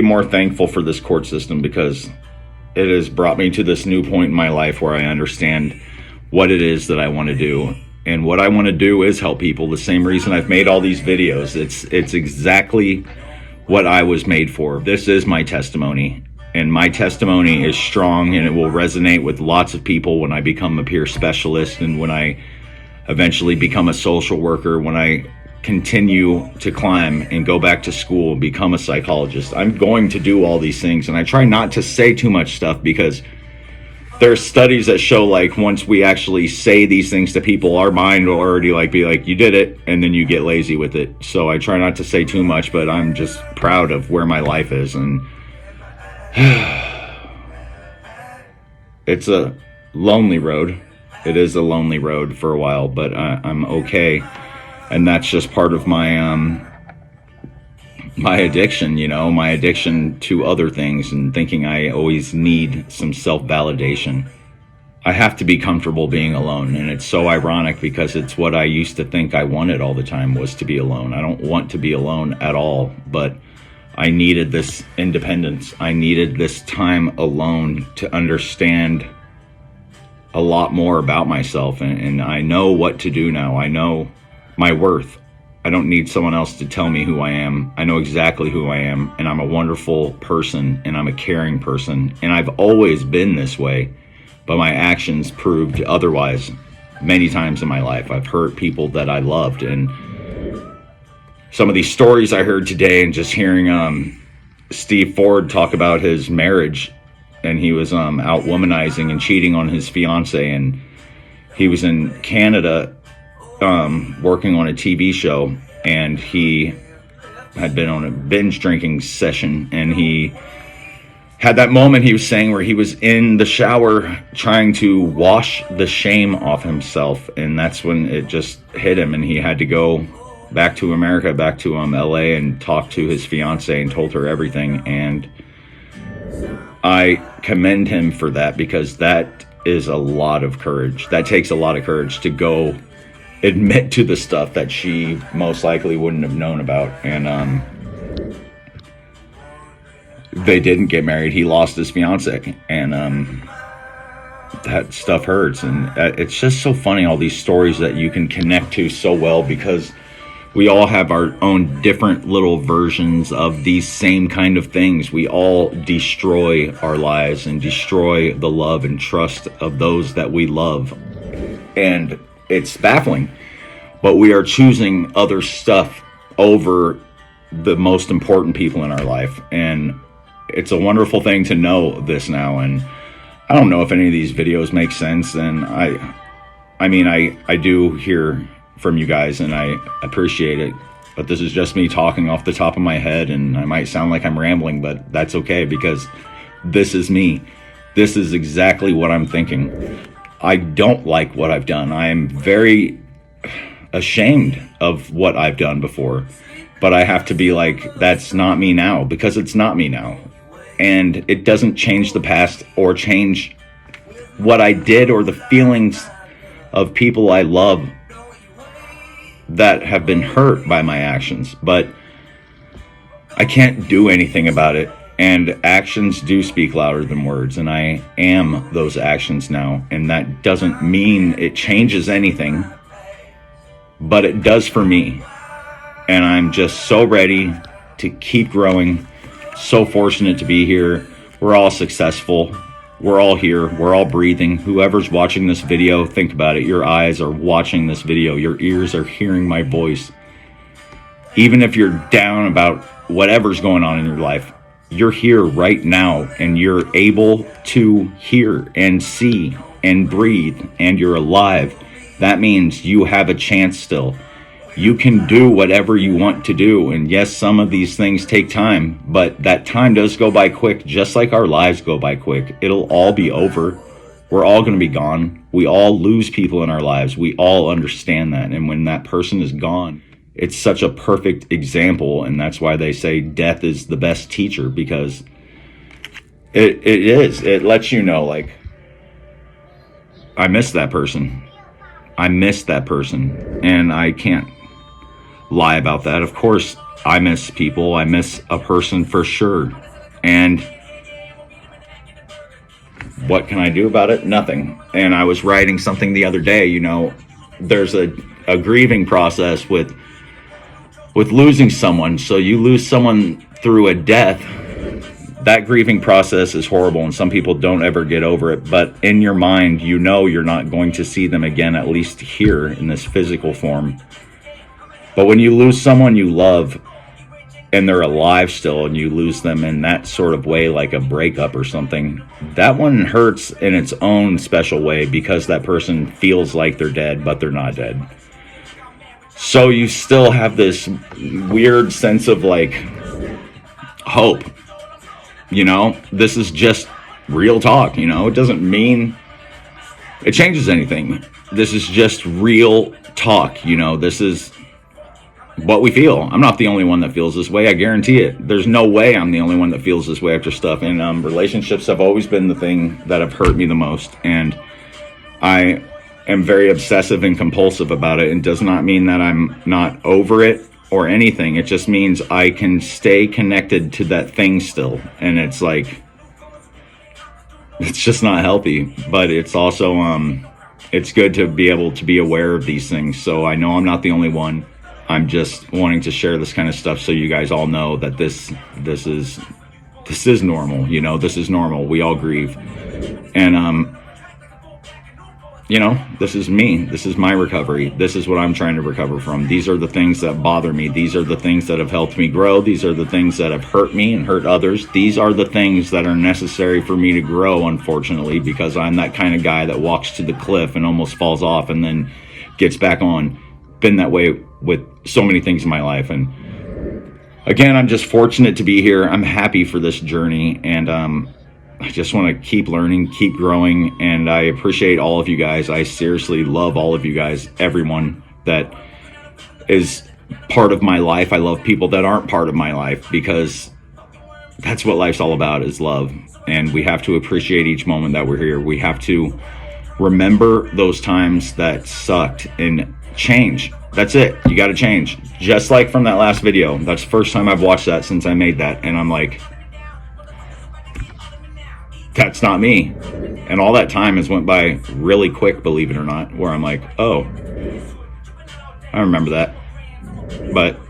more thankful for this court system because it has brought me to this new point in my life where I understand what it is that I want to do. And what I want to do is help people. The same reason I've made all these videos. It's exactly what I was made for. This is my testimony. And my testimony is strong, and it will resonate with lots of people when I become a peer specialist and when I eventually become a social worker, when I continue to climb and go back to school and become a psychologist. I'm going to do all these things, and I try not to say too much stuff because there's studies that show like once we actually say these things to people, our mind will already like be like, you did it, and then you get lazy with it. So I try not to say too much, but I'm just proud of where my life is. And it's a lonely road. It is a lonely road for a while, but I'm okay. And that's just part of my my addiction, you know, my addiction to other things and thinking I always need some self-validation. I have to be comfortable being alone, and it's so ironic because it's what I used to think I wanted all the time, was to be alone. I don't want to be alone at all, but I needed this independence. I needed this time alone to understand a lot more about myself, and I know what to do now. I know my worth. I don't need someone else to tell me who I am. I know exactly who I am, and I'm a wonderful person, and I'm a caring person, and I've always been this way, but my actions proved otherwise many times in my life. I've hurt people that I loved, and some of these stories I heard today, and just hearing Steve Ford talk about his marriage, and he was out womanizing and cheating on his fiance, and he was in Canada working on a TV show, and he had been on a binge drinking session, and he had that moment he was saying where he was in the shower trying to wash the shame off himself, and that's when it just hit him, and he had to go back to America, back to LA, and talk to his fiance and told her everything. And I commend him for that, because that is a lot of courage. That takes a lot of courage to go admit to the stuff that she most likely wouldn't have known about. And they didn't get married. He lost his fiance, and that stuff hurts. And it's just so funny, all these stories that you can connect to so well, because we all have our own different little versions of these same kind of things. We all destroy our lives and destroy the love and trust of those that we love. And it's baffling, but we are choosing other stuff over the most important people in our life. And it's a wonderful thing to know this now. And I don't know if any of these videos make sense. And I mean, I do hear from you guys, and I appreciate it, but this is just me talking off the top of my head, and I might sound like I'm rambling, but that's okay, because this is me. This is exactly what I'm thinking. I don't like what I've done. I am very ashamed of what I've done before, but I have to be like, that's not me now, because it's not me now. And it doesn't change the past or change what I did or the feelings of people I love that have been hurt by my actions, but I can't do anything about it. And actions do speak louder than words, and I am those actions now. And that doesn't mean it changes anything, but it does for me. And I'm just so ready to keep growing, so fortunate to be here. We're all successful. We're all here. We're all breathing. Whoever's watching this video, think about it. Your eyes are watching this video. Your ears are hearing my voice. Even if you're down about whatever's going on in your life, you're here right now, and you're able to hear and see and breathe, and you're alive. That means you have a chance still. You can do whatever you want to do. And yes, some of these things take time, but that time does go by quick, just like our lives go by quick. It'll all be over. We're all going to be gone. We all lose people in our lives. We all understand that. And when that person is gone, it's such a perfect example. And that's why they say death is the best teacher, because it is. It lets you know, like, I miss that person. I miss that person. And I can't lie about that. Of course, I miss people. I miss a person for sure. And what can I do about it? Nothing. And I was writing something the other day, you know, there's a grieving process with losing someone. So you lose someone through a death. That grieving process is horrible, and some people don't ever get over it. But in your mind, you know you're not going to see them again, at least here in this physical form. But when you lose someone you love and they're alive still, and you lose them in that sort of way, like a breakup or something, that one hurts in its own special way, because that person feels like they're dead, but they're not dead. So you still have this weird sense of like hope. You know, this is just real talk, you know, it doesn't mean it changes anything. This is just real talk, you know, this is what we feel. I'm not the only one that feels this way, I guarantee it. There's no way I'm the only one that feels this way after stuff. And relationships have always been the thing that have hurt me the most. And I am very obsessive and compulsive about it. It does not mean that I'm not over it or anything. It just means I can stay connected to that thing still. And it's like, it's just not healthy. But it's also, it's good to be able to be aware of these things. So I know I'm not the only one. I'm just wanting to share this kind of stuff so you guys all know that this is normal. You know, this is normal. We all grieve. And, you know, this is me. This is my recovery. This is what I'm trying to recover from. These are the things that bother me. These are the things that have helped me grow. These are the things that have hurt me and hurt others. These are the things that are necessary for me to grow, unfortunately, because I'm that kind of guy that walks to the cliff and almost falls off and then gets back on. Been that way with so many things in my life. And again, I'm just fortunate to be here. I'm happy for this journey. And, I just want to keep learning, keep growing, and I appreciate all of you guys. I seriously love all of you guys, everyone that is part of my life. I love people that aren't part of my life, because that's what life's all about, is love. And we have to appreciate each moment that we're here. We have to remember those times that sucked and change. That's it. You got to change. Just like from that last video. That's the first time I've watched that since I made that. And I'm like, that's not me. And all that time has went by really quick, believe it or not, where I'm like, oh, I remember that. But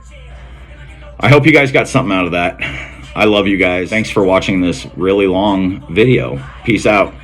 I hope you guys got something out of that. I love you guys. Thanks for watching this really long video. Peace out.